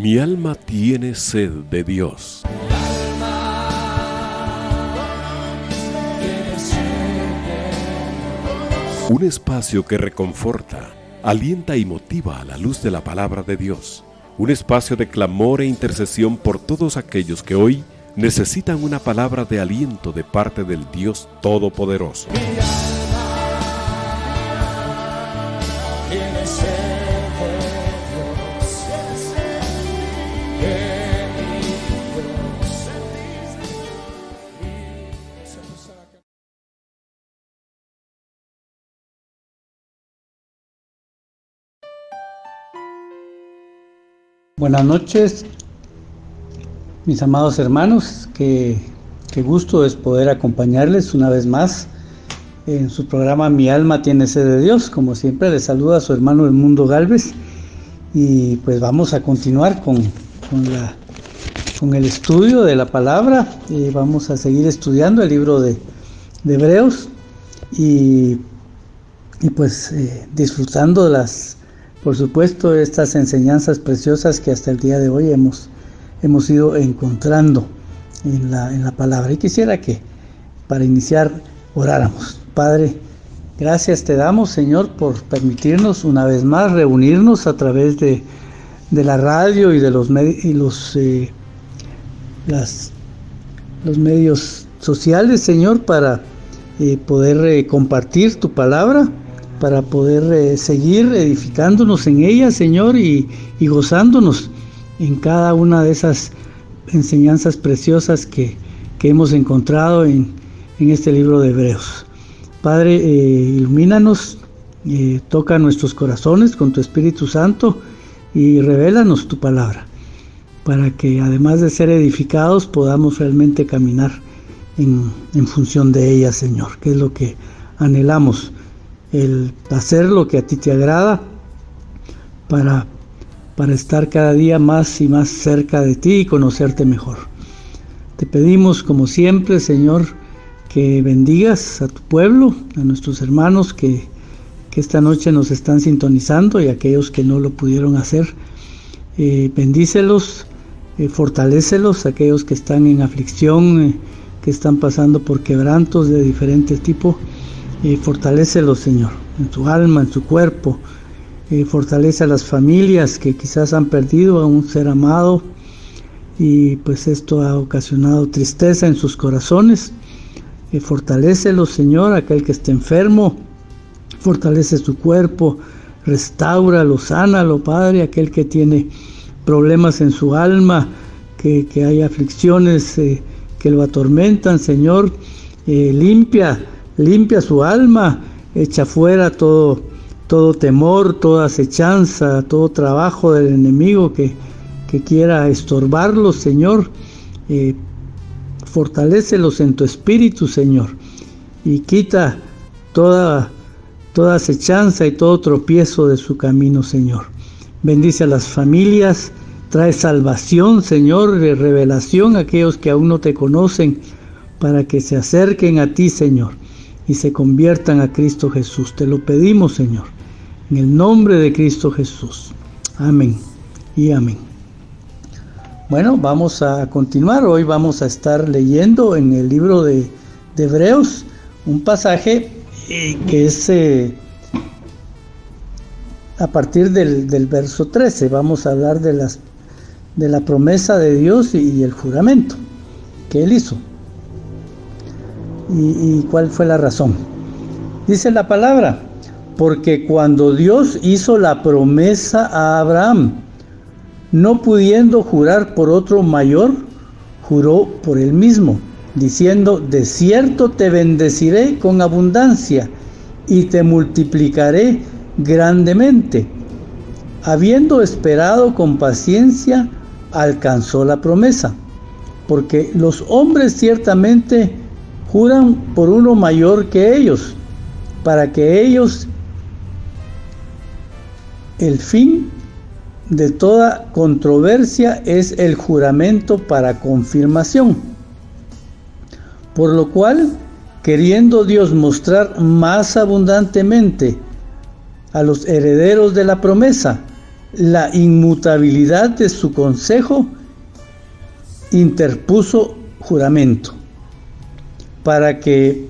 Mi alma tiene sed de Dios. Un espacio que reconforta, alienta y motiva a la luz de la palabra de Dios. Un espacio de clamor e intercesión por todos aquellos que hoy necesitan una palabra de aliento de parte del Dios Todopoderoso. Buenas noches, mis amados hermanos, qué gusto es poder acompañarles una vez más en su programa Mi alma tiene sed de Dios. Como siempre, les saluda a su hermano Edmundo Gálvez y pues vamos a continuar con el estudio de la palabra. Vamos a seguir estudiando el libro de Hebreos y pues disfrutando de por supuesto, estas enseñanzas preciosas que hasta el día de hoy hemos ido encontrando en la palabra. Y quisiera que para iniciar oráramos. Las gracias te damos, Señor, por permitirnos una vez más reunirnos a través de la radio y de los medios sociales, Señor, para poder compartir tu palabra, para poder seguir edificándonos en ella, Señor, y gozándonos en cada una de esas enseñanzas preciosas que hemos encontrado en este libro de Hebreos. Padre, ilumínanos, toca nuestros corazones con tu Espíritu Santo y revélanos tu palabra, para que además de ser edificados podamos realmente caminar en función de ella, Señor, que es lo que anhelamos, el hacer lo que a ti te agrada para estar cada día más y más cerca de ti y conocerte mejor. Te pedimos, como siempre, Señor, que bendigas a tu pueblo, a nuestros hermanos que esta noche nos están sintonizando y a aquellos que no lo pudieron hacer. Bendícelos, fortalécelos, aquellos que están en aflicción, que están pasando por quebrantos de diferentes tipos. Fortalécelos, Señor, en su alma, en su cuerpo. Fortalece a las familias que quizás han perdido a un ser amado y pues esto ha ocasionado tristeza en sus corazones. Fortalécelos, Señor, aquel que esté enfermo, fortalece su cuerpo, restáuralo, sánalo, Padre, aquel que tiene problemas en su alma, que hay aflicciones que lo atormentan, Señor, limpia su alma, echa fuera todo temor, toda acechanza, todo trabajo del enemigo que quiera estorbarlos, Señor. Fortalécelos en tu espíritu, Señor, y quita toda acechanza y todo tropiezo de su camino, Señor. Bendice a las familias, trae salvación, Señor, de revelación a aquellos que aún no te conocen, para que se acerquen a ti, Señor, y se conviertan a Cristo Jesús. Te lo pedimos, Señor, en el nombre de Cristo Jesús. Amén y amén. Bueno, vamos a continuar. Hoy vamos a estar leyendo en el libro de Hebreos un pasaje que es a partir del verso 13. Vamos a hablar de la promesa de Dios y el juramento que Él hizo. ¿Y cuál fue la razón? Dice la palabra: porque cuando Dios hizo la promesa a Abraham, no pudiendo jurar por otro mayor, juró por él mismo, diciendo: de cierto te bendeciré con abundancia y te multiplicaré grandemente. Habiendo esperado con paciencia, alcanzó la promesa, porque los hombres ciertamente juran por uno mayor que ellos, para que ellos, el fin de toda controversia es el juramento para confirmación. Por lo cual, queriendo Dios mostrar más abundantemente a los herederos de la promesa la inmutabilidad de su consejo, interpuso juramento, para que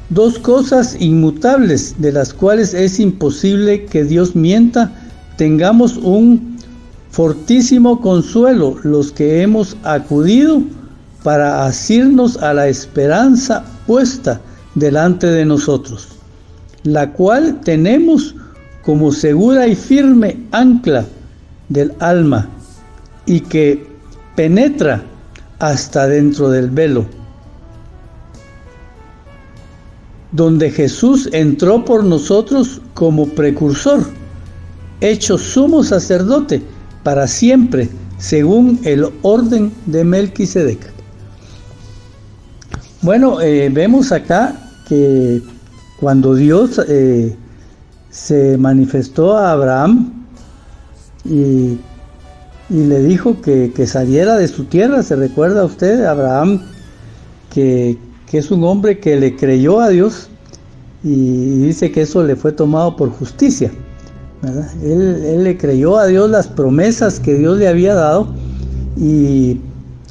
dos cosas inmutables, de las cuales es imposible que Dios mienta, tengamos un fortísimo consuelo los que hemos acudido para asirnos a la esperanza puesta delante de nosotros, la cual tenemos como segura y firme ancla del alma, y que penetra hasta dentro del velo, donde Jesús entró por nosotros como precursor, hecho sumo sacerdote para siempre, según el orden de Melquisedec. Bueno, vemos acá que cuando Dios se manifestó a Abraham y le dijo que saliera de su tierra, ¿se recuerda usted? Abraham, que es un hombre que le creyó a Dios, y dice que eso le fue tomado por justicia, ¿verdad? Él le creyó a Dios las promesas que Dios le había dado, y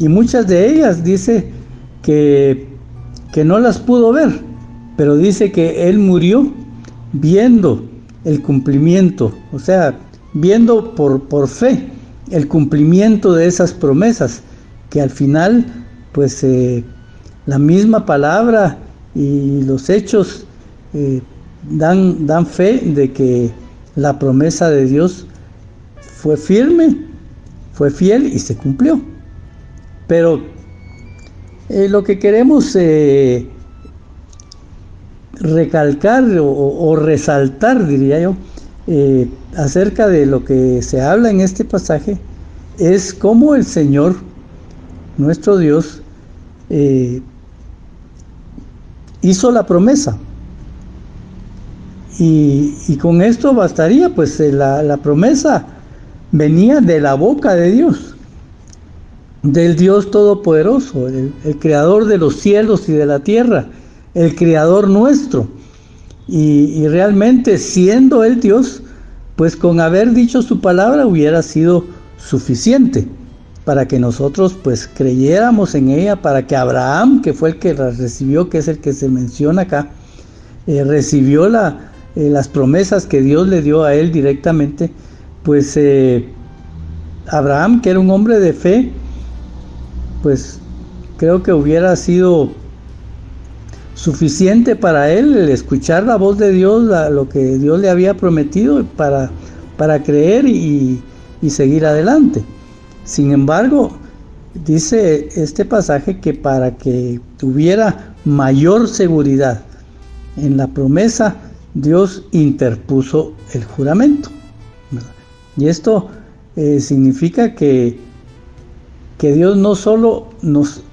muchas de ellas dice que no las pudo ver, pero dice que él murió viendo el cumplimiento, o sea, viendo por fe el cumplimiento de esas promesas, que al final pues la misma palabra y los hechos dan fe de que la promesa de Dios fue firme, fue fiel y se cumplió. Pero lo que queremos recalcar o resaltar, diría yo, acerca de lo que se habla en este pasaje, es cómo el Señor, nuestro Dios, hizo la promesa, y con esto bastaría, pues la promesa venía de la boca de Dios, del Dios Todopoderoso, el creador de los cielos y de la tierra, el creador nuestro, y realmente siendo el Dios, pues con haber dicho su palabra hubiera sido suficiente para que nosotros pues creyéramos en ella, para que Abraham, que fue el que la recibió, que es el que se menciona acá, recibió las promesas que Dios le dio a él directamente. Pues Abraham, que era un hombre de fe, pues creo que hubiera sido suficiente para él el escuchar la voz de Dios, lo que Dios le había prometido, para creer y seguir adelante. Sin embargo, dice este pasaje que para que tuviera mayor seguridad en la promesa, Dios interpuso el juramento, ¿verdad? Y esto significa que Dios no solo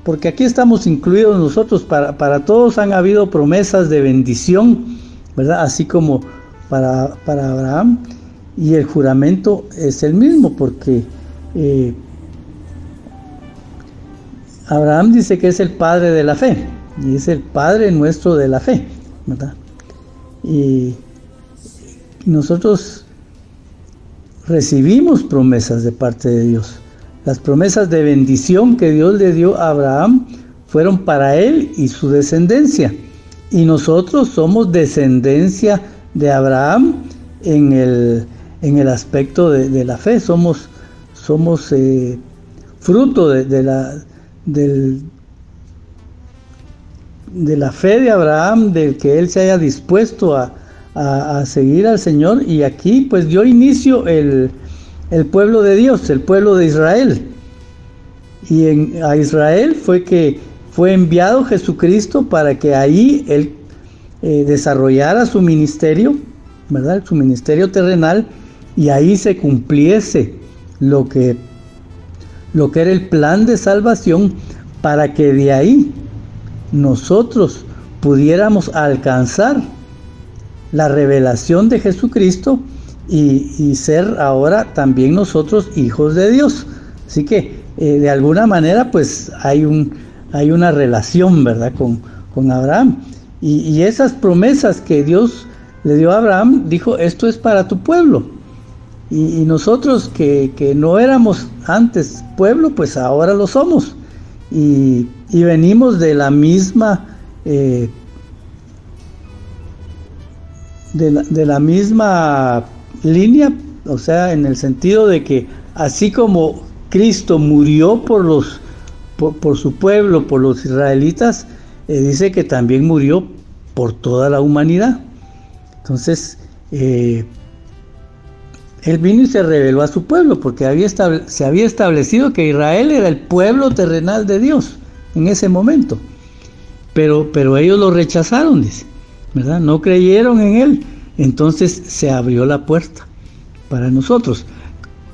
porque aquí estamos incluidos nosotros, para todos han habido promesas de bendición, ¿verdad? Así como para Abraham, y el juramento es el mismo, porque Abraham dice que es el padre de la fe, y es el padre nuestro de la fe, ¿verdad? Y nosotros recibimos promesas de parte de Dios. Las promesas de bendición que Dios le dio a Abraham fueron para él y su descendencia, y nosotros somos descendencia de Abraham en el aspecto de la fe. Somos fruto de la fe de Abraham, del que él se haya dispuesto a seguir al Señor. Y aquí pues dio inicio el pueblo de Dios, el pueblo de Israel, y a Israel fue enviado Jesucristo para que ahí él desarrollara su ministerio, ¿verdad? Su ministerio terrenal, y ahí se cumpliese lo que era el plan de salvación, para que de ahí nosotros pudiéramos alcanzar la revelación de Jesucristo y ser ahora también nosotros hijos de Dios. Así que de alguna manera pues hay una relación, ¿verdad? con Abraham, y esas promesas que Dios le dio a Abraham, dijo: esto es para tu pueblo, Y nosotros que no éramos antes pueblo, pues ahora lo somos. Y venimos de la misma de la misma línea, o sea, en el sentido de que así como Cristo murió por su pueblo, por los israelitas, dice que también murió por toda la humanidad. Entonces, Él vino y se reveló a su pueblo, porque se había establecido que Israel era el pueblo terrenal de Dios en ese momento. Pero ellos lo rechazaron, dice, ¿verdad? No creyeron en Él. Entonces se abrió la puerta para nosotros.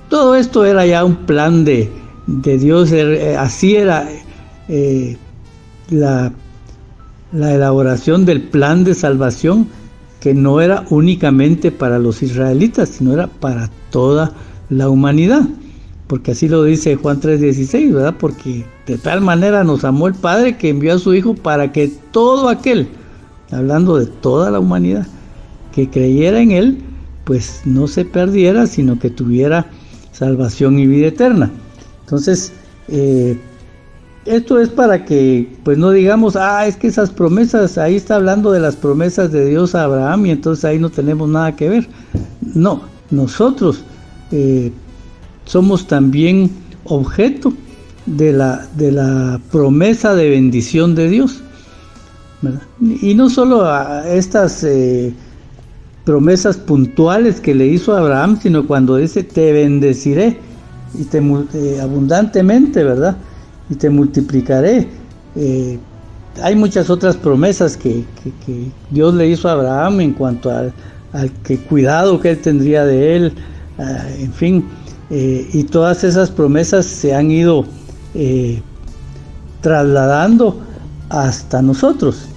Todo esto era ya un plan de Dios. Así era la elaboración del plan de salvación, que no era únicamente para los israelitas, sino era para toda la humanidad. Porque así lo dice Juan 3:16, ¿verdad? Porque de tal manera nos amó el Padre que envió a su Hijo para que todo aquel, hablando de toda la humanidad, que creyera en Él, pues no se perdiera, sino que tuviera salvación y vida eterna. Entonces, esto es para que pues no digamos, es que esas promesas, ahí está hablando de las promesas de Dios a Abraham y entonces ahí no tenemos nada que ver. No, nosotros somos también objeto de la promesa de bendición de Dios, ¿verdad? Y no solo a estas promesas puntuales que le hizo a Abraham, sino cuando dice te bendeciré y abundantemente, ¿verdad? Y te multiplicaré. Hay muchas otras promesas que Dios le hizo a Abraham en cuanto al cuidado que él tendría de él, en fin, y todas esas promesas se han ido trasladando hasta nosotros,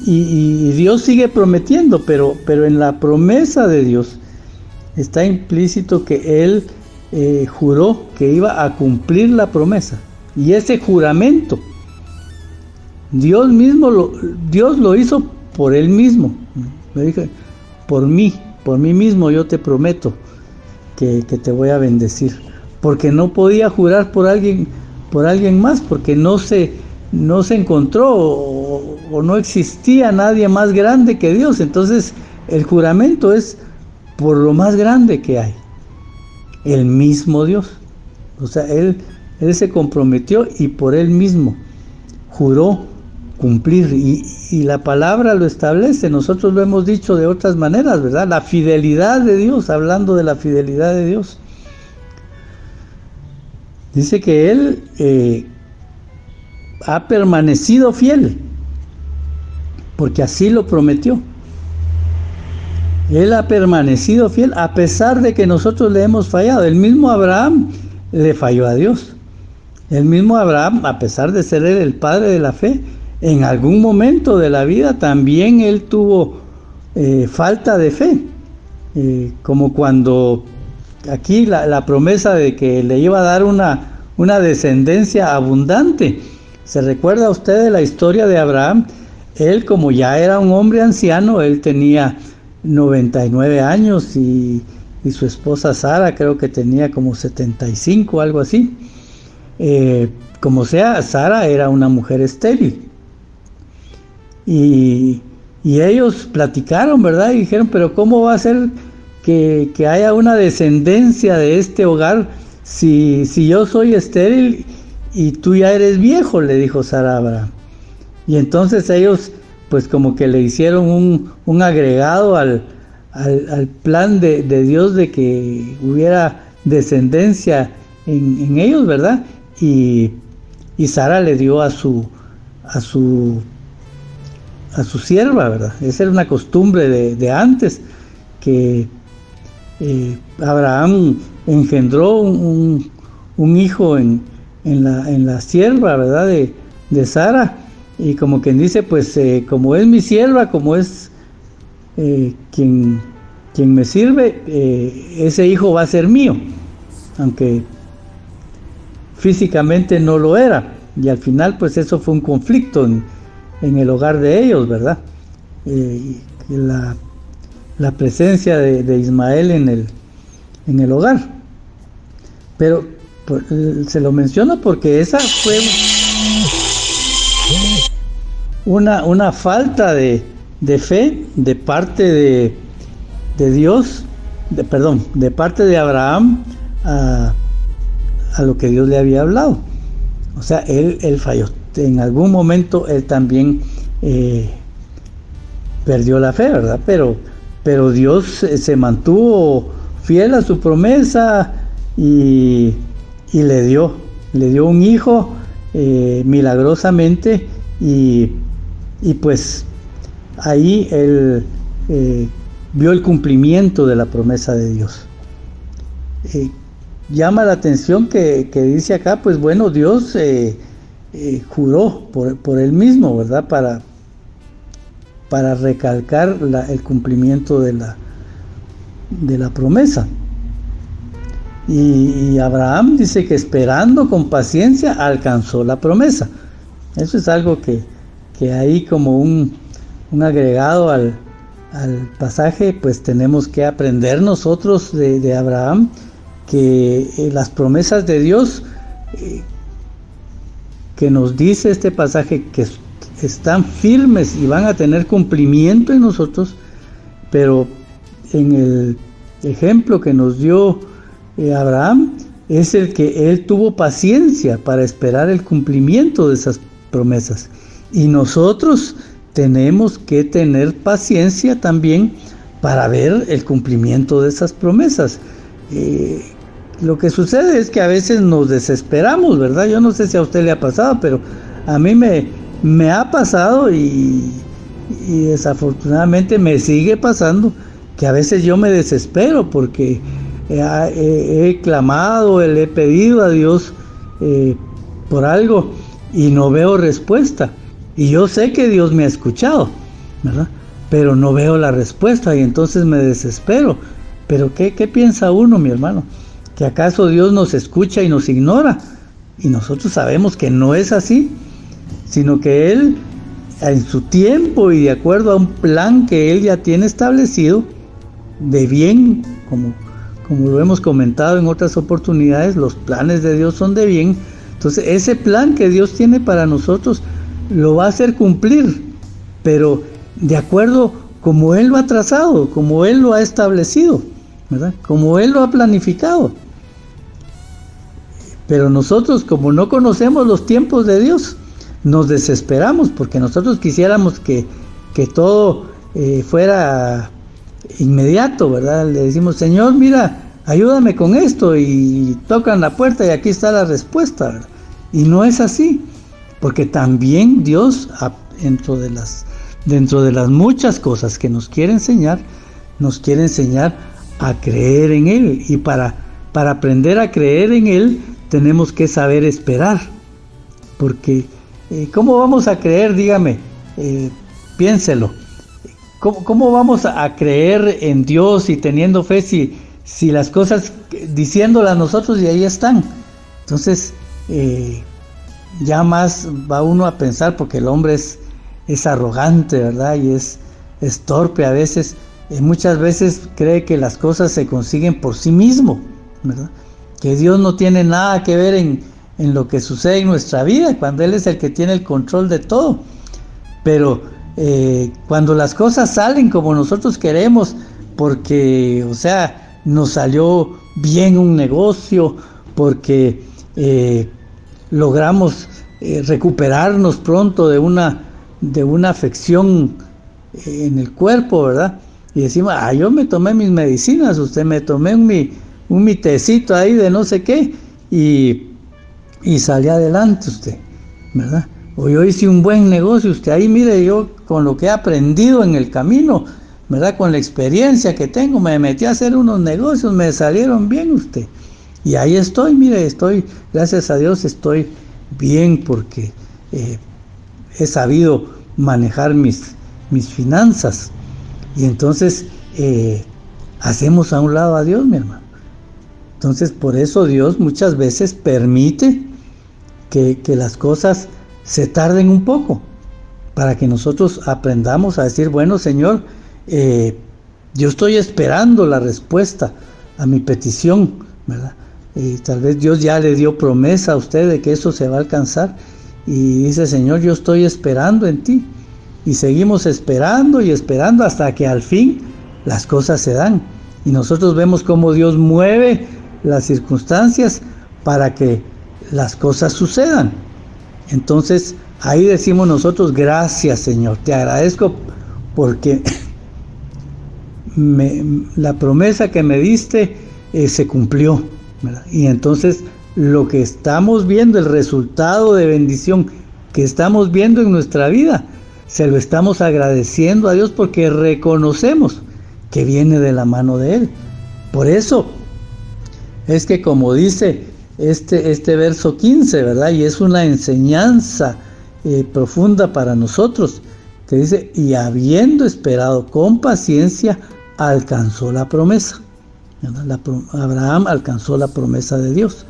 y Dios sigue prometiendo, pero en la promesa de Dios está implícito que Él juró que iba a cumplir la promesa. Y ese juramento, Dios lo hizo por Él mismo. Me dije, por mí mismo yo te prometo que te voy a bendecir. Porque no podía jurar por alguien más, porque no se encontró o no existía nadie más grande que Dios. Entonces el juramento es por lo más grande que hay, el mismo Dios. O sea, Él se comprometió y por Él mismo juró cumplir, y la palabra lo establece. Nosotros lo hemos dicho de otras maneras, ¿verdad? La fidelidad de Dios, hablando de la fidelidad de Dios. Dice que Él ha permanecido fiel, porque así lo prometió. Él ha permanecido fiel a pesar de que nosotros le hemos fallado. El mismo Abraham le falló a Dios. El mismo Abraham, a pesar de ser él el padre de la fe, en algún momento de la vida también él tuvo falta de fe. Como cuando aquí la promesa de que le iba a dar una descendencia abundante. ¿Se recuerda usted de la historia de Abraham? Él, como ya era un hombre anciano, él tenía 99 años y su esposa Sara creo que tenía como 75, algo así. Como sea, Sara era una mujer estéril. Y ellos platicaron, ¿verdad? Y dijeron, pero ¿cómo va a ser que haya una descendencia de este hogar si yo soy estéril y tú ya eres viejo? Le dijo Sara a Abraham. Y entonces ellos pues como que le hicieron un agregado al plan de Dios de que hubiera descendencia en ellos, ¿verdad? Y Sara le dio a su sierva, ¿verdad? Esa era una costumbre de antes, que Abraham engendró un hijo en la sierva, ¿verdad? De Sara. Y como quien dice, pues como es mi sierva, como es quien me sirve, ese hijo va a ser mío, aunque físicamente no lo era. Y al final pues eso fue un conflicto en el hogar de ellos, ¿verdad? La presencia de Ismael en el hogar. Pero se lo menciono porque esa fue una falta de fe de parte de Dios, de parte de Abraham a lo que Dios le había hablado. O sea, él falló. En algún momento él también perdió la fe, ¿verdad? Pero Dios se mantuvo fiel a su promesa y le dio un hijo milagrosamente, y pues ahí él vio el cumplimiento de la promesa de Dios. Llama la atención que dice acá, pues bueno, Dios juró por él mismo, ¿verdad? Para recalcar el cumplimiento de la promesa. Y Abraham dice que esperando con paciencia alcanzó la promesa. Eso es algo que ahí como un agregado al pasaje, pues tenemos que aprender nosotros de Abraham, que las promesas de Dios que nos dice este pasaje, que están firmes y van a tener cumplimiento en nosotros, pero en el ejemplo que nos dio Abraham es el que él tuvo paciencia para esperar el cumplimiento de esas promesas, y nosotros tenemos que tener paciencia también para ver el cumplimiento de esas promesas. Lo que sucede es que a veces nos desesperamos, ¿verdad? Yo no sé si a usted le ha pasado, pero a mí me ha pasado y desafortunadamente me sigue pasando, que a veces yo me desespero porque he clamado, le he pedido a Dios por algo y no veo respuesta. Y yo sé que Dios me ha escuchado, ¿verdad? Pero no veo la respuesta y entonces me desespero. Pero ¿qué piensa uno, mi hermano? ¿Que acaso Dios nos escucha y nos ignora? Y nosotros sabemos que no es así, sino que Él, en su tiempo y de acuerdo a un plan que Él ya tiene establecido, de bien, como lo hemos comentado en otras oportunidades, los planes de Dios son de bien. Entonces ese plan que Dios tiene para nosotros lo va a hacer cumplir, pero de acuerdo como Él lo ha trazado, como Él lo ha establecido, ¿verdad? Como Él lo ha planificado. Pero nosotros, como no conocemos los tiempos de Dios, nos desesperamos porque nosotros quisiéramos que todo fuera inmediato, ¿verdad? Le decimos, Señor, mira, ayúdame con esto, y tocan la puerta y aquí está la respuesta, ¿verdad? Y no es así, porque también Dios, dentro de las muchas cosas que nos quiere enseñar a creer en Él, y para aprender a creer en Él tenemos que saber esperar, porque ¿cómo vamos a creer? Dígame, piénselo. ¿Cómo vamos a creer en Dios y teniendo fe si las cosas diciéndolas nosotros y ahí están? Entonces, ya más va uno a pensar, porque el hombre es arrogante, ¿verdad? Y es torpe a veces. Muchas veces cree que las cosas se consiguen por sí mismo, ¿verdad? Que Dios no tiene nada que ver en lo que sucede en nuestra vida, cuando Él es el que tiene el control de todo. Pero cuando las cosas salen como nosotros queremos, porque, o sea, nos salió bien un negocio, porque logramos recuperarnos pronto de una afección en el cuerpo, ¿verdad? Y decimos, yo me tomé mis medicinas, usted me tomé un tecito ahí de no sé qué, y salí adelante usted, ¿verdad? O yo hice un buen negocio, usted ahí, mire, yo con lo que he aprendido en el camino, ¿verdad? Con la experiencia que tengo, me metí a hacer unos negocios, me salieron bien usted. Y ahí estoy, mire, gracias a Dios estoy bien, porque he sabido manejar mis finanzas. Y entonces hacemos a un lado a Dios, mi hermano. Entonces por eso Dios muchas veces permite que las cosas se tarden un poco, para que nosotros aprendamos a decir, bueno, Señor, yo estoy esperando la respuesta a mi petición, ¿verdad? Tal vez Dios ya le dio promesa a usted de que eso se va a alcanzar y dice, Señor, yo estoy esperando en ti. Y seguimos esperando y esperando hasta que al fin las cosas se dan. Y nosotros vemos cómo Dios mueve las circunstancias para que las cosas sucedan. Entonces, ahí decimos nosotros, gracias, Señor, te agradezco porque la promesa que me diste se cumplió, ¿verdad? Y entonces lo que estamos viendo, el resultado de bendición que estamos viendo en nuestra vida, se lo estamos agradeciendo a Dios porque reconocemos que viene de la mano de Él. Por eso es que, como dice este verso 15, ¿verdad? Y es una enseñanza profunda para nosotros, que dice, y habiendo esperado con paciencia, alcanzó la promesa. Abraham alcanzó la promesa de Dios.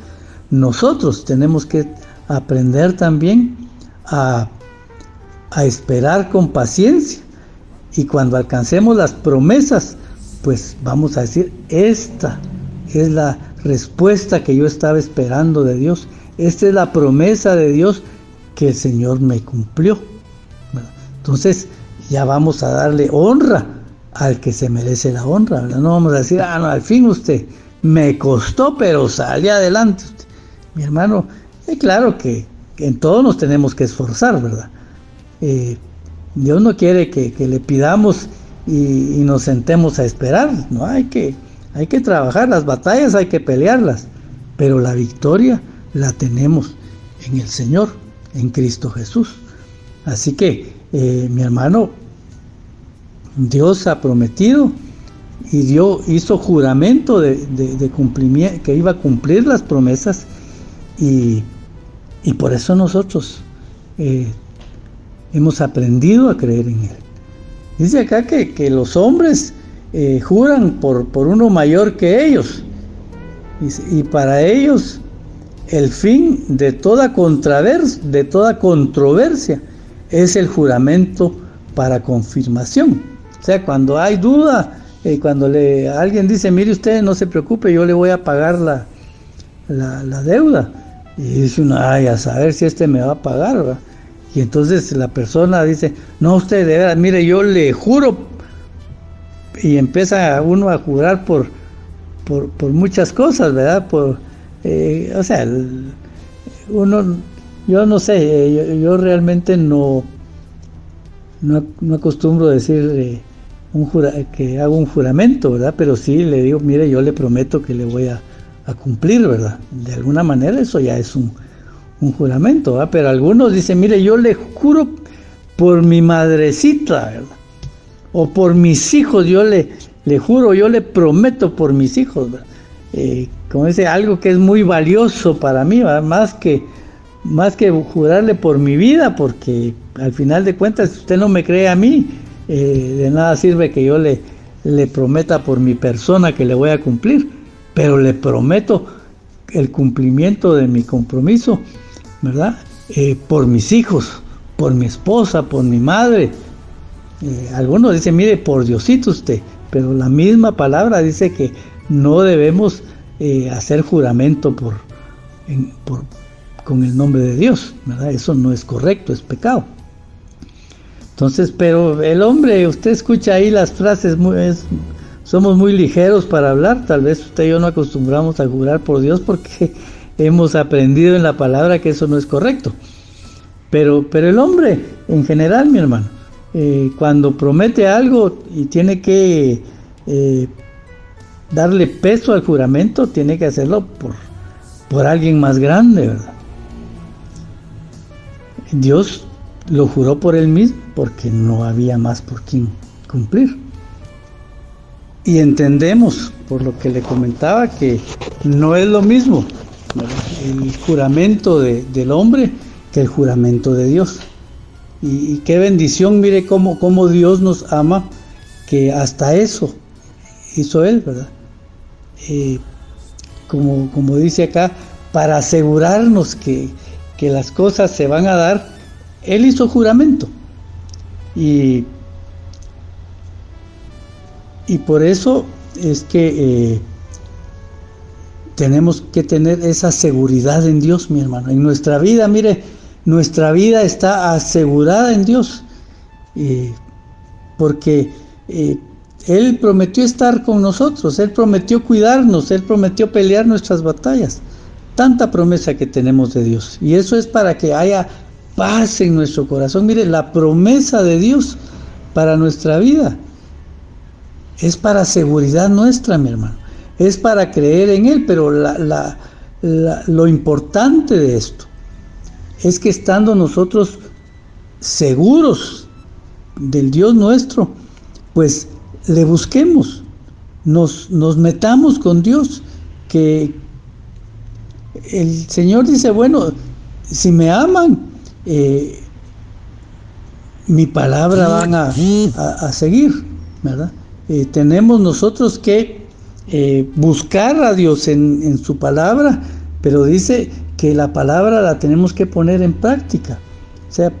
Nosotros tenemos que aprender también a esperar con paciencia, y cuando alcancemos las promesas, pues vamos a decir, esta es la respuesta que yo estaba esperando de Dios, esta es la promesa de Dios que el Señor me cumplió. Entonces ya vamos a darle honra al que se merece la honra, ¿verdad? No vamos a decir, no, al fin usted me costó, pero salí adelante usted. Mi hermano, claro que en todo nos tenemos que esforzar, ¿verdad? Dios no quiere que le pidamos y nos sentemos a esperar. No, hay que trabajar, las batallas hay que pelearlas, pero la victoria la tenemos en el Señor, en Cristo Jesús. Así que, mi hermano, Dios ha prometido y Dios hizo juramento de cumplimiento, que iba a cumplir las promesas, y por eso nosotros hemos aprendido a creer en Él. Dice acá que los hombres juran por uno mayor que ellos, y para ellos el fin de toda controversia es el juramento para confirmación. O sea, cuando hay duda, cuando alguien dice, mire usted, no se preocupe, yo le voy a pagar la deuda, y dice uno, a saber si este me va a pagar, ¿verdad? Y entonces la persona dice, no, usted de verdad, mire, yo le juro, y empieza uno a jurar por muchas cosas, ¿verdad? O sea, yo no sé, yo realmente no acostumbro decir que hago un juramento, ¿verdad? Pero sí le digo, mire, yo le prometo que le voy a cumplir, ¿verdad? De alguna manera eso ya es un juramento, ¿verdad? Pero algunos dicen, mire, yo le juro por mi madrecita, ¿verdad? O por mis hijos, yo le juro, yo le prometo por mis hijos, ¿verdad? Como dice, algo que es muy valioso para mí, ¿verdad? Más que jurarle por mi vida, porque al final de cuentas, si usted no me cree a mí, de nada sirve que yo le prometa por mi persona que le voy a cumplir, pero le prometo el cumplimiento de mi compromiso, ¿verdad? Por mis hijos, por mi esposa, por mi madre. Algunos dicen, mire, por Diosito usted, pero la misma palabra dice que no debemos hacer juramento con el nombre de Dios, ¿verdad? Eso no es correcto, es pecado. Entonces, pero el hombre, usted escucha ahí las frases, somos muy ligeros para hablar. Tal vez usted y yo no acostumbramos a jurar por Dios porque hemos aprendido en la palabra que eso no es correcto. Pero el hombre, en general, mi hermano, cuando promete algo y tiene que darle peso al juramento, tiene que hacerlo por alguien más grande, ¿verdad? Dios lo juró por él mismo porque no había más por quien cumplir. Y entendemos, por lo que le comentaba, que no es lo mismo, ¿verdad?, el juramento del hombre que el juramento de Dios. Y qué bendición, mire cómo Dios nos ama, que hasta eso hizo Él, ¿verdad? Como dice acá, para asegurarnos que las cosas se van a dar, Él hizo juramento. Y por eso es que tenemos que tener esa seguridad en Dios, mi hermano. En nuestra vida, mire, nuestra vida está asegurada en Dios, porque Él prometió estar con nosotros, Él prometió cuidarnos, Él prometió pelear nuestras batallas. Tanta promesa que tenemos de Dios, y eso es para que haya paz en nuestro corazón. Mire, la promesa de Dios para nuestra vida es para seguridad nuestra, mi hermano. Es para creer en Él, pero lo importante de esto es que estando nosotros seguros del Dios nuestro, pues le busquemos, nos metamos con Dios, que el Señor dice, bueno, si me aman, mi palabra van a seguir, ¿verdad? Tenemos nosotros que buscar a Dios en su palabra, pero dice que la palabra la tenemos que poner en práctica. O sea,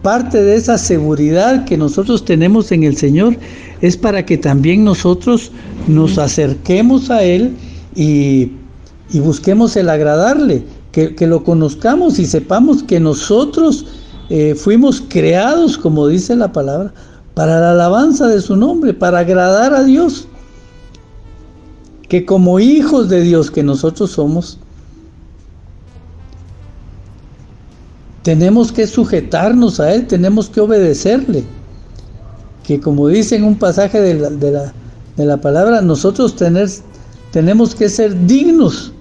parte de esa seguridad que nosotros tenemos en el Señor es para que también nosotros nos acerquemos a Él y busquemos el agradarle, que lo conozcamos y sepamos que nosotros fuimos creados, como dice la palabra, para la alabanza de su nombre, para agradar a Dios. Que como hijos de Dios que nosotros somos, tenemos que sujetarnos a Él, tenemos que obedecerle. Que como dice en un pasaje de la palabra, nosotros tenemos que ser dignos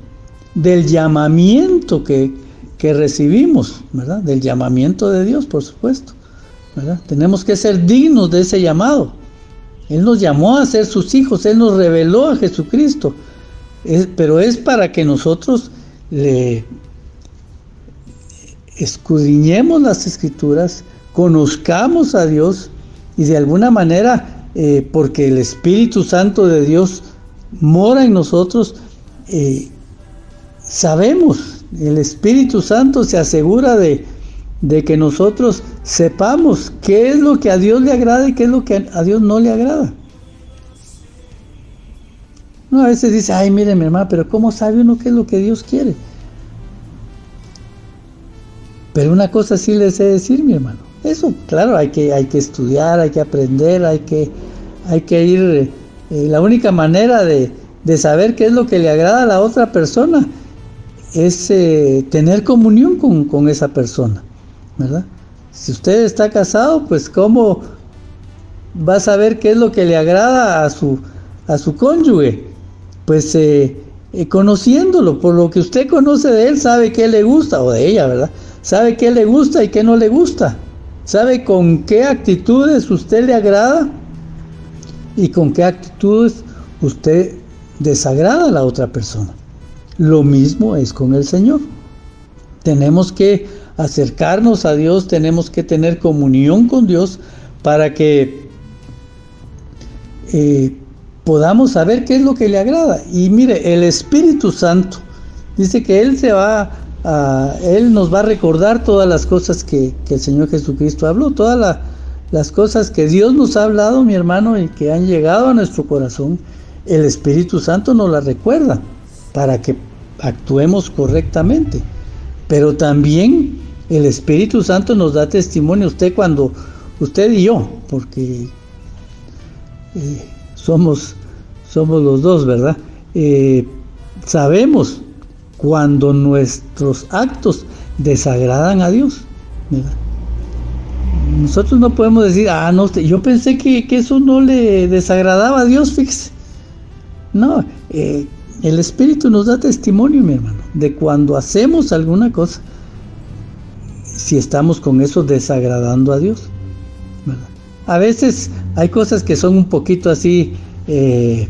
del llamamiento que recibimos, ¿verdad? Del llamamiento de Dios, por supuesto, ¿verdad? Tenemos que ser dignos de ese llamado. Él nos llamó a ser sus hijos, Él nos reveló a Jesucristo, pero es para que nosotros le escudriñemos las Escrituras, conozcamos a Dios y de alguna manera, porque el Espíritu Santo de Dios mora en nosotros, sabemos, el Espíritu Santo se asegura de que nosotros sepamos qué es lo que a Dios le agrada y qué es lo que a Dios no le agrada. No, a veces dice, ay, mire mi hermano, pero ¿cómo sabe uno qué es lo que Dios quiere? Pero una cosa sí les he de decir, mi hermano. Eso, claro, hay que estudiar, hay que aprender, hay que ir. La única manera de saber qué es lo que le agrada a la otra persona es tener comunión con esa persona, ¿verdad? Si usted está casado, pues ¿cómo va a saber qué es lo que le agrada a su cónyuge? Pues conociéndolo, por lo que usted conoce de él, sabe qué le gusta, o de ella, ¿verdad? Sabe qué le gusta y qué no le gusta. Sabe con qué actitudes usted le agrada y con qué actitudes usted desagrada a la otra persona. Lo mismo es con el Señor. Tenemos que acercarnos a Dios, tenemos que tener comunión con Dios para que podamos saber qué es lo que le agrada. Y mire, el Espíritu Santo dice que Él nos va a recordar todas las cosas que el Señor Jesucristo habló, todas las cosas que Dios nos ha hablado, mi hermano, y que han llegado a nuestro corazón. El Espíritu Santo nos las recuerda para que actuemos correctamente. Pero también el Espíritu Santo nos da testimonio. Usted y yo, porque somos los dos, ¿verdad? Sabemos cuando nuestros actos desagradan a Dios, ¿verdad? Nosotros no podemos decir, no, yo pensé que eso no le desagradaba a Dios, fíjese. No, el Espíritu nos da testimonio, mi hermano, de cuando hacemos alguna cosa, si estamos con eso desagradando a Dios, ¿verdad? A veces hay cosas que son un poquito así, que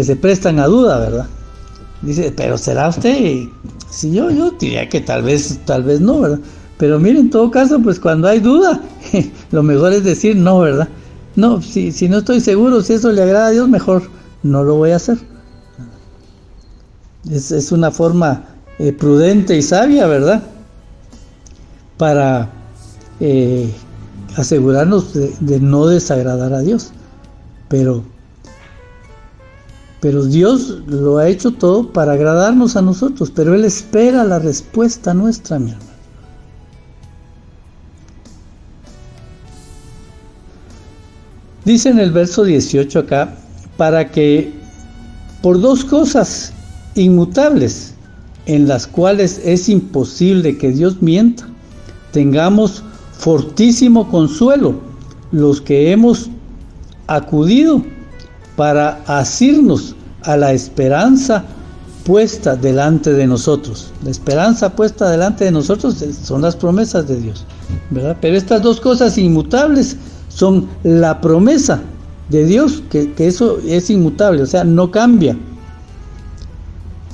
se prestan a duda, ¿verdad? Dice, pero ¿será usted? Si yo diría que tal vez no, ¿verdad? Pero mire, en todo caso, pues cuando hay duda, lo mejor es decir no, ¿verdad? No, si no estoy seguro si eso le agrada a Dios, mejor no lo voy a hacer. Es una forma prudente y sabia, ¿verdad? Para asegurarnos de no desagradar a Dios. Pero Pero Dios lo ha hecho todo para agradarnos a nosotros, pero Él espera la respuesta nuestra, mi hermano. Dice en el verso 18 acá, para que por dos cosas inmutables, en las cuales es imposible que Dios mienta, tengamos fortísimo consuelo los que hemos acudido para asirnos a la esperanza puesta delante de nosotros. La esperanza puesta delante de nosotros son las promesas de Dios, ¿verdad? Pero estas dos cosas inmutables son la promesa de Dios, que eso es inmutable, o sea, no cambia.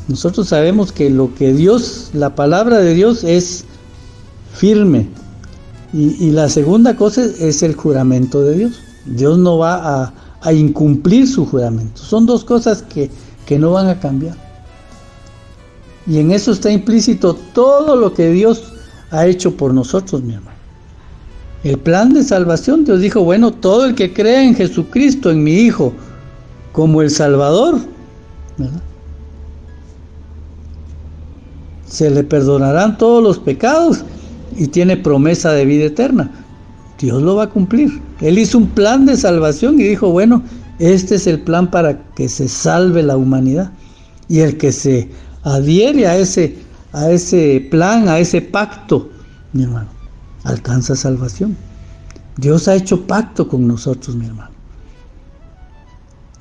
Nosotros sabemos que lo que Dios, la palabra de Dios es firme. Y la segunda cosa es el juramento de Dios. Dios no va a incumplir su juramento. Son dos cosas que no van a cambiar. Y en eso está implícito todo lo que Dios ha hecho por nosotros, mi hermano. El plan de salvación, Dios dijo, bueno, todo el que crea en Jesucristo, en mi Hijo, como el Salvador, ¿verdad?, se le perdonarán todos los pecados y tiene promesa de vida eterna. Dios lo va a cumplir. Él hizo un plan de salvación y dijo, bueno, este es el plan para que se salve la humanidad. Y el que se adhiere a ese plan, a ese pacto, mi hermano, alcanza salvación. Dios ha hecho pacto con nosotros, mi hermano.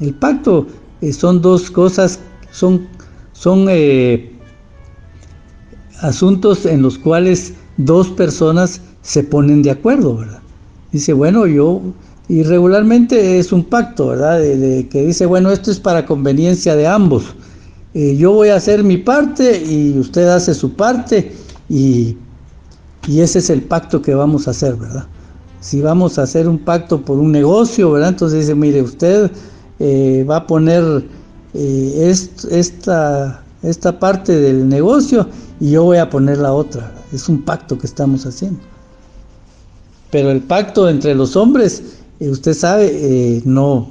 El pacto son dos cosas, son asuntos en los cuales dos personas se ponen de acuerdo, ¿verdad? Dice, bueno, y regularmente es un pacto, ¿verdad? De que dice, bueno, esto es para conveniencia de ambos. Yo voy a hacer mi parte y usted hace su parte y ese es el pacto que vamos a hacer, ¿verdad? Si vamos a hacer un pacto por un negocio, ¿verdad? Entonces dice, mire, usted va a poner esta parte del negocio y yo voy a poner la otra. Es un pacto que estamos haciendo. Pero el pacto entre los hombres, usted sabe, no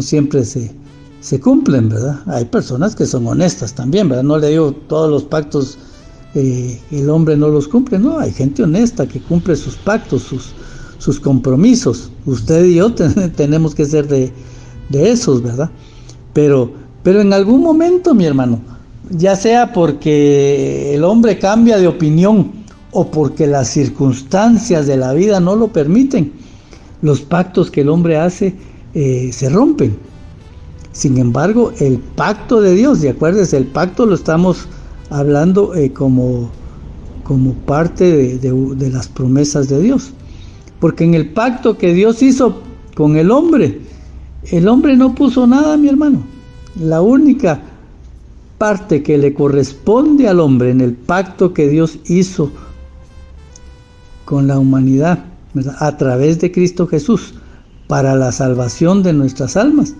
siempre se cumplen, ¿verdad? Hay personas que son honestas también, ¿verdad? No le digo todos los pactos el hombre no los cumple, no, hay gente honesta que cumple sus pactos, sus compromisos. Usted y yo tenemos que ser de esos, ¿verdad? Pero en algún momento, mi hermano, ya sea porque el hombre cambia de opinión o porque las circunstancias de la vida no lo permiten, los pactos que el hombre hace se rompen. Sin embargo, el pacto de Dios, y acuérdense, el pacto lo estamos hablando como parte de las promesas de Dios. Porque en el pacto que Dios hizo con el hombre no puso nada, mi hermano. La única parte que le corresponde al hombre en el pacto que Dios hizo con la humanidad, ¿verdad?, a través de Cristo Jesús, para la salvación de nuestras almas,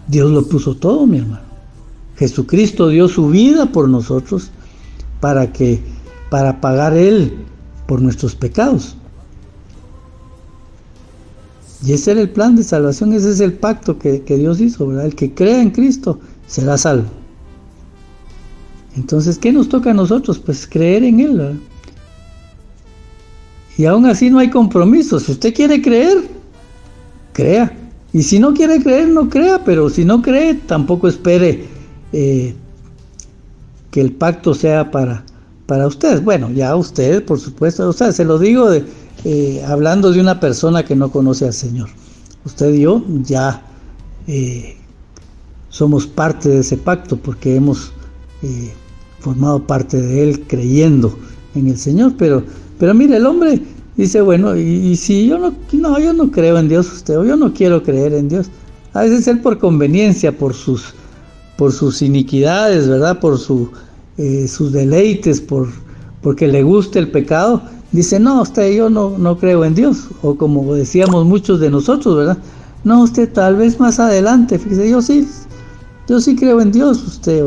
Dios lo puso todo, mi hermano. Jesucristo dio su vida por nosotros para pagar Él por nuestros pecados. Y ese era el plan de salvación, ese es el pacto que Dios hizo, ¿verdad? El que crea en Cristo será salvo. Entonces, ¿qué nos toca a nosotros? Pues creer en Él, ¿verdad? Y aún así no hay compromiso. Si usted quiere creer, crea. Y si no quiere creer, no crea. Pero si no cree, tampoco espere que el pacto sea para usted. Bueno, ya usted, por supuesto, o sea, se lo digo hablando de una persona que no conoce al Señor. Usted y yo ya somos parte de ese pacto porque hemos formado parte de él creyendo en el Señor. Pero mire, el hombre dice, bueno, y si yo no creo en Dios, o yo no quiero creer en Dios. A veces él por conveniencia, por sus iniquidades, ¿verdad? Por sus deleites, porque le gusta el pecado, dice, no, yo no creo en Dios. O como decíamos muchos de nosotros, ¿verdad? No, usted tal vez más adelante, fíjese, yo sí creo en Dios, usted,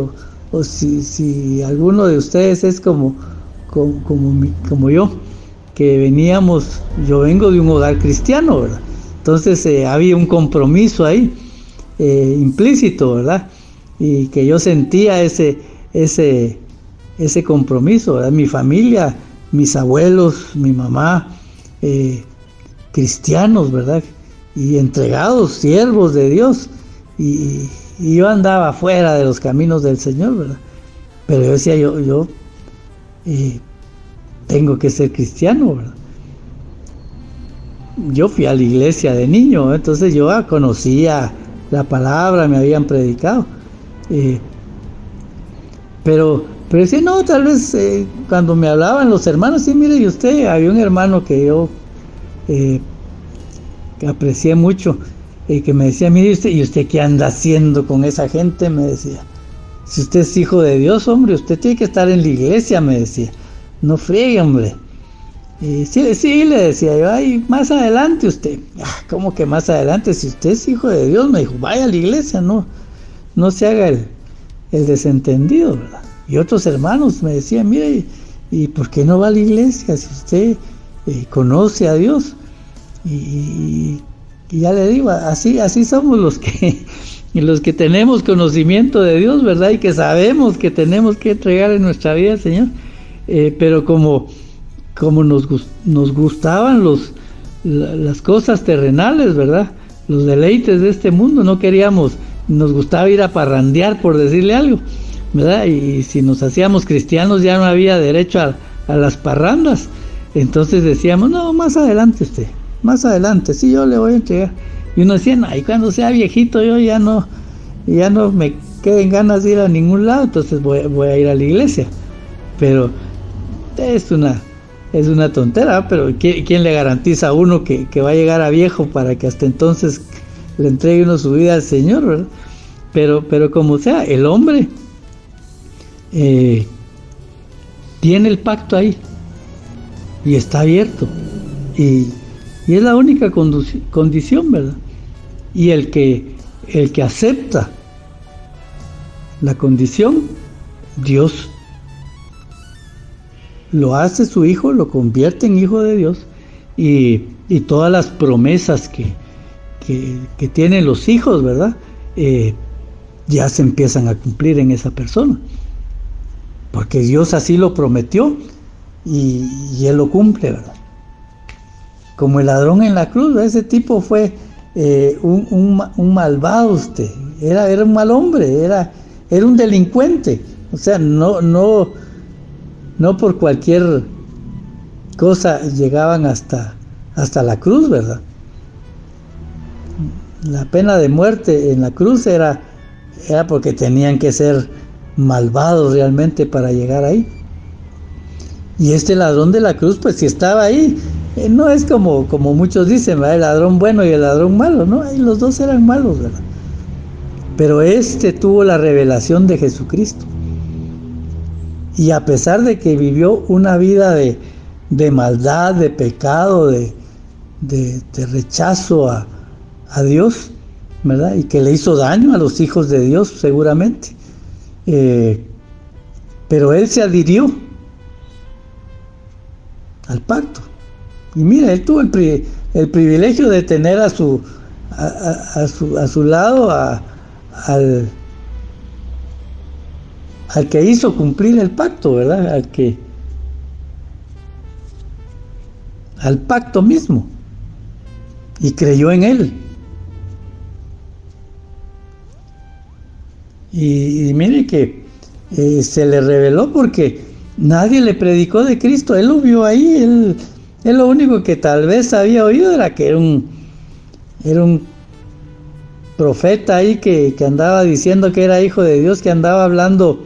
o si alguno de ustedes es como yo, que yo vengo de un hogar cristiano, ¿verdad? Entonces había un compromiso ahí. implícito, ¿verdad? Y que yo sentía ese compromiso, ¿verdad? Mi familia, mis abuelos, mi mamá, cristianos, ¿verdad? Y entregados, siervos de Dios, y yo andaba fuera de los caminos del Señor, ¿verdad? Pero yo decía, yo tengo que ser cristiano, ¿verdad? Yo fui a la iglesia de niño, entonces yo conocía la palabra, me habían predicado, pero decía, no, tal vez cuando me hablaban los hermanos, sí, mire, y usted, había un hermano que yo que aprecié mucho, que me decía, mire usted, ¿y usted qué anda haciendo con esa gente? Me decía, si usted es hijo de Dios, hombre, usted tiene que estar en la iglesia, me decía, no friegue, hombre. Y sí, le decía yo, ay, más adelante usted. ¿Cómo que más adelante? Si usted es hijo de Dios, me dijo, vaya a la iglesia, no se haga el desentendido, ¿verdad? Y otros hermanos me decían, mire, ¿y por qué no va a la iglesia si usted conoce a Dios? Y ya le digo, así somos los que tenemos conocimiento de Dios, ¿verdad? Y que sabemos que tenemos que entregar en nuestra vida al Señor. Pero como nos gustaban las cosas terrenales, ¿verdad? Los deleites de este mundo, nos gustaba ir a parrandear, por decirle algo, ¿verdad? Y si nos hacíamos cristianos ya no había derecho a las parrandas. Entonces decíamos, no, más adelante usted, más adelante, sí, yo le voy a entregar. Y uno decía, no, y cuando sea viejito yo ya no me queden ganas de ir a ningún lado, entonces voy a ir a la iglesia. Pero es una tontera, pero ¿quién le garantiza a uno que va a llegar a viejo para que hasta entonces le entregue uno su vida al Señor, ¿verdad? Pero como sea, el hombre tiene el pacto ahí y está abierto y es la única condición, ¿verdad? Y el que acepta la condición, Dios lo hace su hijo, lo convierte en hijo de Dios, y todas las promesas que tienen los hijos, ¿verdad? Ya se empiezan a cumplir en esa persona, porque Dios así lo prometió y Él lo cumple, ¿verdad? Como el ladrón en la cruz, ¿verdad? Ese tipo fue un malvado, era un mal hombre, era un delincuente, o sea, no por cualquier cosa llegaban hasta la cruz, ¿verdad? La pena de muerte en la cruz era porque tenían que ser malvados realmente para llegar ahí. Y este ladrón de la cruz, pues si estaba ahí, no es como muchos dicen, ¿verdad? El ladrón bueno y el ladrón malo, ¿no? Y los dos eran malos, ¿verdad? Pero tuvo la revelación de Jesucristo. Y a pesar de que vivió una vida de maldad, de pecado, de rechazo a Dios, ¿verdad? Y que le hizo daño a los hijos de Dios, seguramente. Pero él se adhirió al pacto. Y mira, él tuvo el privilegio de tener a su lado al que hizo cumplir el pacto, ¿verdad? Al pacto mismo, y creyó en él. Y mire que se le reveló porque nadie le predicó de Cristo. Él lo vio ahí. Él lo único que tal vez había oído era que era un profeta ahí que andaba diciendo que era hijo de Dios, que andaba hablando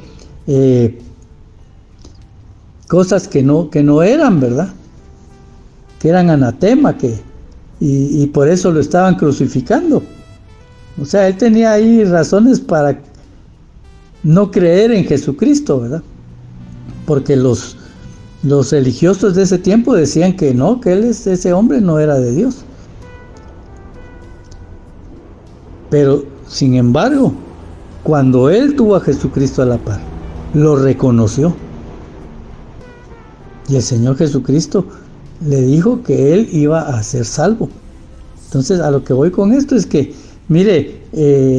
cosas que no eran, ¿verdad? Que eran anatema, y por eso lo estaban crucificando. O sea, él tenía ahí razones para no creer en Jesucristo, ¿verdad? Porque los religiosos de ese tiempo decían que no, que ese hombre no era de Dios. Pero, sin embargo, cuando él tuvo a Jesucristo a la par, lo reconoció. Y el Señor Jesucristo le dijo que él iba a ser salvo. Entonces, a lo que voy con esto es que Mire,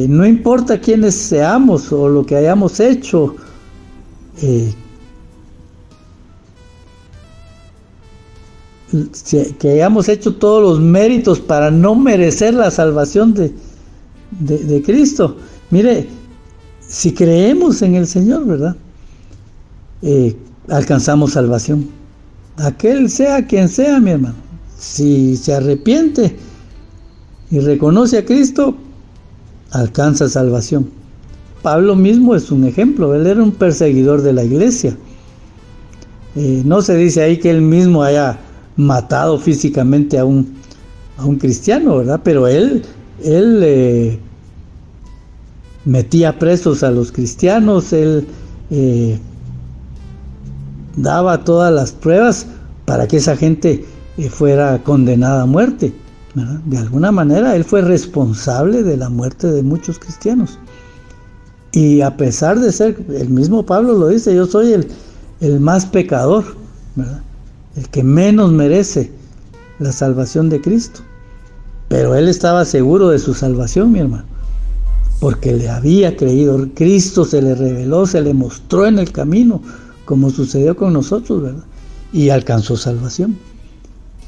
no importa quiénes seamos o lo que hayamos hecho, que hayamos hecho todos los méritos para no merecer la salvación de Cristo. Mire, si creemos en el Señor, ¿verdad? Alcanzamos salvación. Aquel sea quien sea, mi hermano. Si se arrepiente y reconoce a Cristo, alcanza salvación. Pablo mismo es un ejemplo. Él era un perseguidor de la iglesia. No se dice ahí que él mismo haya matado físicamente a un cristiano, ¿verdad? Pero él metía presos a los cristianos, él daba todas las pruebas para que esa gente fuera condenada a muerte, ¿verdad? De alguna manera él fue responsable de la muerte de muchos cristianos. Y a pesar de ser, el mismo Pablo lo dice, yo soy el más pecador, ¿verdad? El que menos merece la salvación de Cristo. Pero él estaba seguro de su salvación, mi hermano, porque le había creído. Cristo se le reveló, se le mostró en el camino, como sucedió con nosotros, ¿verdad? Y alcanzó salvación,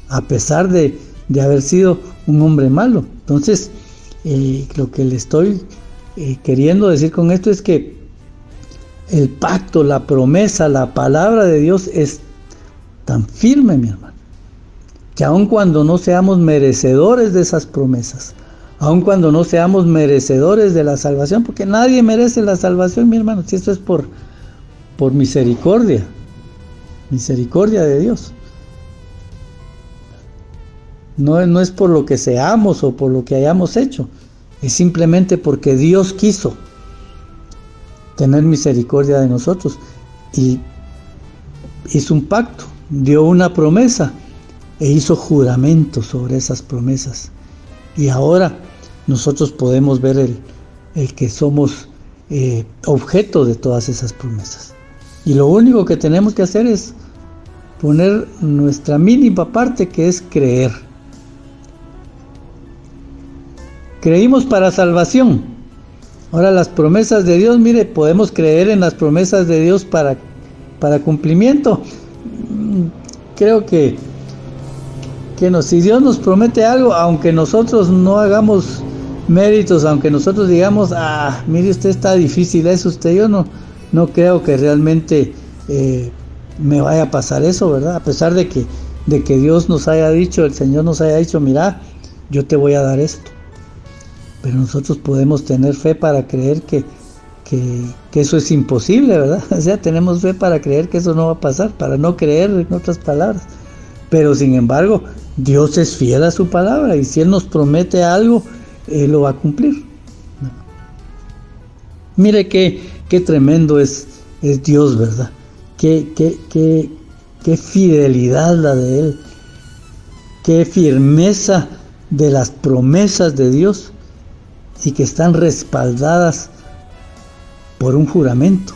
a pesar de haber sido un hombre malo. Entonces, lo que le estoy queriendo decir con esto es que el pacto, la promesa, la palabra de Dios es tan firme, mi hermano, que aun cuando no seamos merecedores de esas promesas, aun cuando no seamos merecedores de la salvación, porque nadie merece la salvación, mi hermano, si esto es por misericordia de Dios. No es por lo que seamos o por lo que hayamos hecho, es simplemente porque Dios quiso tener misericordia de nosotros y hizo un pacto, dio una promesa e hizo juramento sobre esas promesas. Y ahora nosotros podemos ver el que somos objeto de todas esas promesas. Y lo único que tenemos que hacer es poner nuestra mínima parte, que es creer. Creímos para salvación. Ahora las promesas de Dios, mire, podemos creer en las promesas de Dios para cumplimiento. Creo que si Dios nos promete algo, aunque nosotros no hagamos méritos, aunque nosotros digamos, mire usted, está difícil eso, yo no creo que realmente me vaya a pasar eso, ¿verdad? A pesar de que Dios nos haya dicho, el Señor nos haya dicho, mira, yo te voy a dar esto. Pero nosotros podemos tener fe para creer que eso es imposible, ¿verdad? O sea, tenemos fe para creer que eso no va a pasar, para no creer, en otras palabras. Pero sin embargo, Dios es fiel a su palabra, y si Él nos promete algo, Él lo va a cumplir. Mire qué tremendo es Dios, ¿verdad? Qué fidelidad la de Él, qué firmeza de las promesas de Dios, y que están respaldadas por un juramento.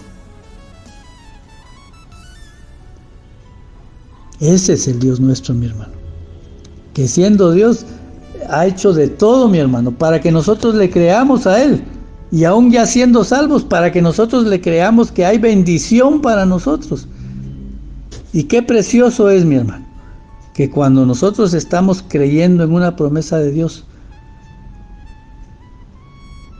Ese es el Dios nuestro, mi hermano, que siendo Dios ha hecho de todo, mi hermano, para que nosotros le creamos a Él, y aún ya siendo salvos, para que nosotros le creamos que hay bendición para nosotros. Y qué precioso es, mi hermano, que cuando nosotros estamos creyendo en una promesa de Dios,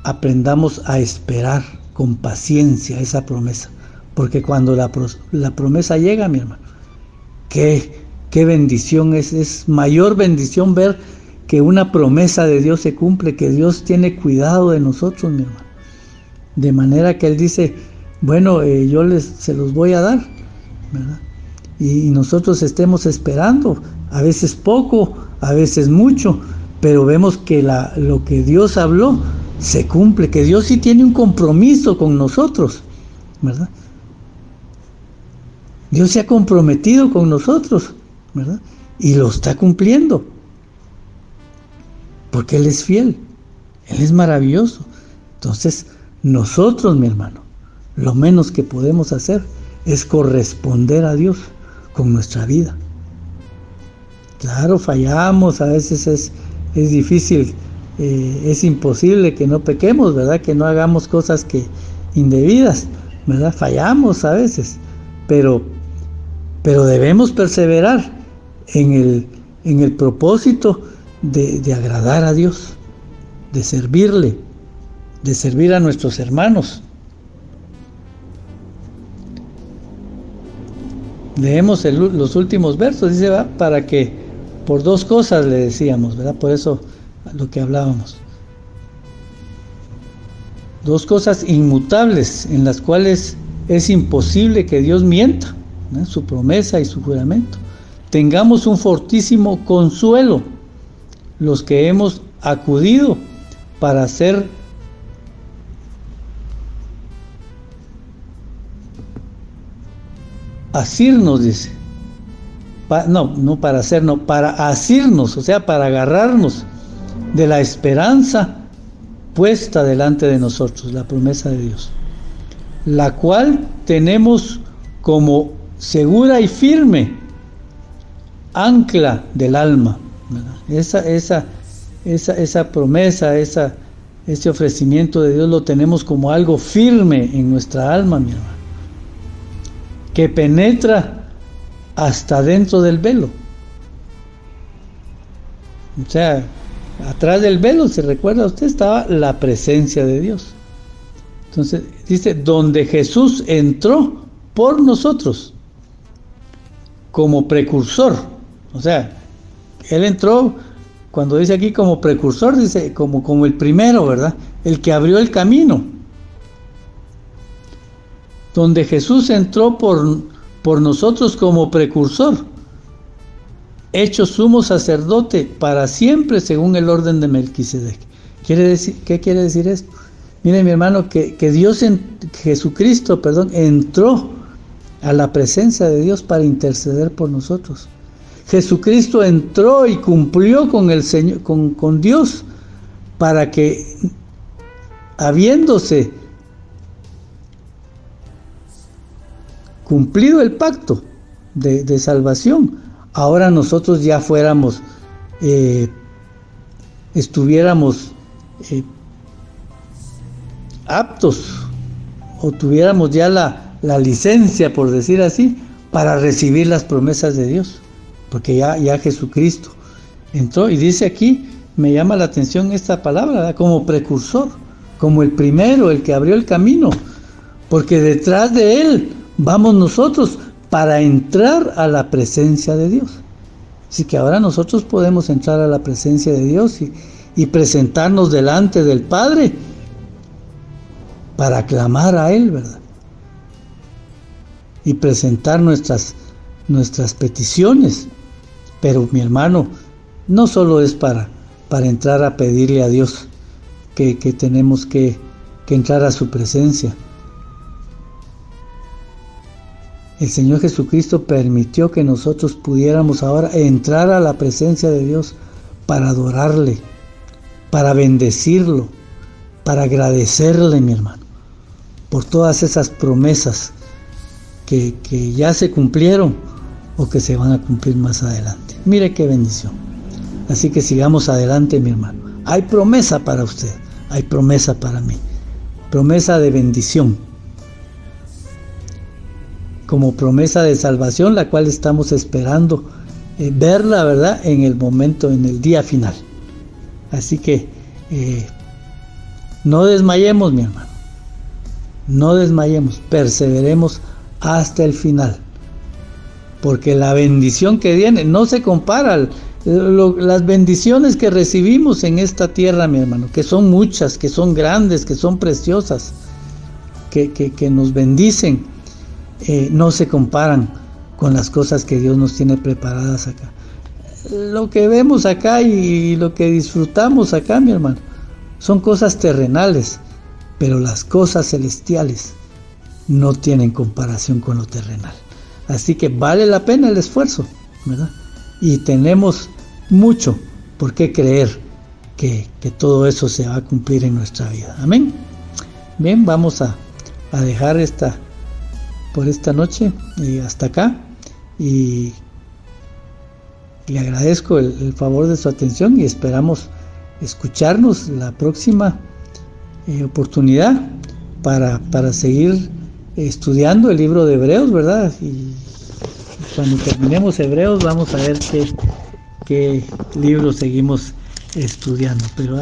aprendamos a esperar con paciencia esa promesa, porque cuando la promesa llega, mi hermano, qué bendición es mayor bendición ver que una promesa de Dios se cumple, que Dios tiene cuidado de nosotros, mi hermano, de manera que Él dice, bueno, yo se los voy a dar, ¿verdad? Y nosotros estemos esperando, a veces poco, a veces mucho, pero vemos que lo que Dios habló se cumple, que Dios sí tiene un compromiso con nosotros, ¿verdad? Dios se ha comprometido con nosotros, ¿verdad? Y lo está cumpliendo, porque Él es fiel, Él es maravilloso. Entonces, nosotros, mi hermano, lo menos que podemos hacer es corresponder a Dios con nuestra vida. Claro, fallamos, a veces es difícil es imposible que no pequemos, ¿verdad? Que no hagamos cosas indebidas, ¿verdad? Fallamos a veces, pero debemos perseverar en el propósito de agradar a Dios, de servirle, de servir a nuestros hermanos. Leemos los últimos versos, dice, ¿va? Para que por dos cosas le decíamos, ¿verdad? Por eso lo que hablábamos. Dos cosas inmutables en las cuales es imposible que Dios mienta, ¿no? Su promesa y su juramento. Tengamos un fortísimo consuelo los que hemos acudido para ser asirnos, dice. Para asirnos, o sea, para agarrarnos de la esperanza puesta delante de nosotros, la promesa de Dios, la cual tenemos como segura y firme ancla del alma, ¿verdad? Esa promesa, ese ofrecimiento de Dios lo tenemos como algo firme en nuestra alma, mi hermano, que penetra hasta dentro del velo. O sea, atrás del velo, ¿se recuerda usted? Estaba la presencia de Dios. Entonces, dice, donde Jesús entró por nosotros como precursor. O sea, Él entró, cuando dice aquí como precursor, dice como el primero, ¿verdad? El que abrió el camino. Donde Jesús entró por nosotros como precursor, hecho sumo sacerdote para siempre según el orden de Melquisedec. ¿Qué quiere decir esto? Mire, mi hermano, que Jesucristo entró a la presencia de Dios para interceder por nosotros. Jesucristo entró y cumplió con el Señor, con Dios, para que, habiéndose cumplido el pacto de salvación, ahora nosotros ya estuviéramos aptos, o tuviéramos ya la licencia, por decir así, para recibir las promesas de Dios, porque ya Jesucristo entró. Y dice aquí, me llama la atención esta palabra, ¿verdad? Como precursor, como el primero, el que abrió el camino, porque detrás de Él vamos nosotros para entrar a la presencia de Dios. Así que ahora nosotros podemos entrar a la presencia de Dios y presentarnos delante del Padre para clamar a Él, ¿verdad? Y presentar nuestras peticiones. Pero, mi hermano, no solo es para entrar a pedirle a Dios que tenemos que entrar a su presencia. El Señor Jesucristo permitió que nosotros pudiéramos ahora entrar a la presencia de Dios para adorarle, para bendecirlo, para agradecerle, mi hermano, por todas esas promesas que ya se cumplieron o que se van a cumplir más adelante. Mire qué bendición. Así que sigamos adelante, mi hermano. Hay promesa para usted, hay promesa para mí, promesa de bendición, como promesa de salvación, la cual estamos esperando verla, ¿verdad?, en el día final. Así que no desmayemos, mi hermano, no desmayemos, perseveremos hasta el final, porque la bendición que viene no se compara. Las bendiciones que recibimos en esta tierra, mi hermano, que son muchas, que son grandes, que son preciosas, que nos bendicen, no se comparan con las cosas que Dios nos tiene preparadas acá. Lo que vemos acá y lo que disfrutamos acá, mi hermano, son cosas terrenales, pero las cosas celestiales no tienen comparación con lo terrenal. Así que vale la pena el esfuerzo, ¿verdad? Y tenemos mucho por qué creer que todo eso se va a cumplir en nuestra vida. Amén. Bien, vamos a dejar por esta noche hasta acá, y le agradezco el favor de su atención, y esperamos escucharnos la próxima oportunidad para seguir estudiando el libro de Hebreos, ¿verdad? Y cuando terminemos Hebreos vamos a ver qué libro seguimos estudiando. Pero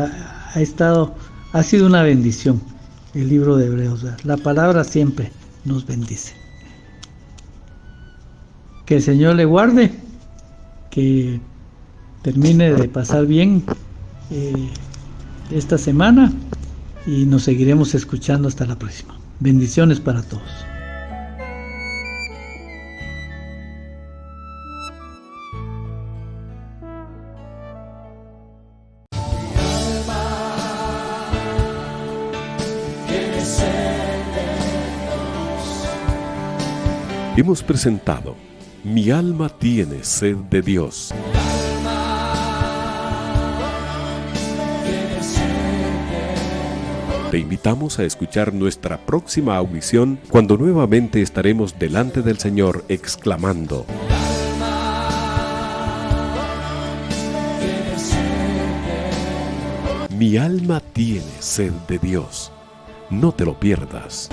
ha sido una bendición el libro de Hebreos, ¿verdad? La palabra siempre nos bendice. Que el Señor le guarde, que termine de pasar bien esta semana y nos seguiremos escuchando hasta la próxima. Bendiciones para todos. Hemos presentado Mi alma tiene sed de Dios. Te invitamos a escuchar nuestra próxima audición cuando nuevamente estaremos delante del Señor exclamando: Mi alma tiene sed de Dios. No te lo pierdas.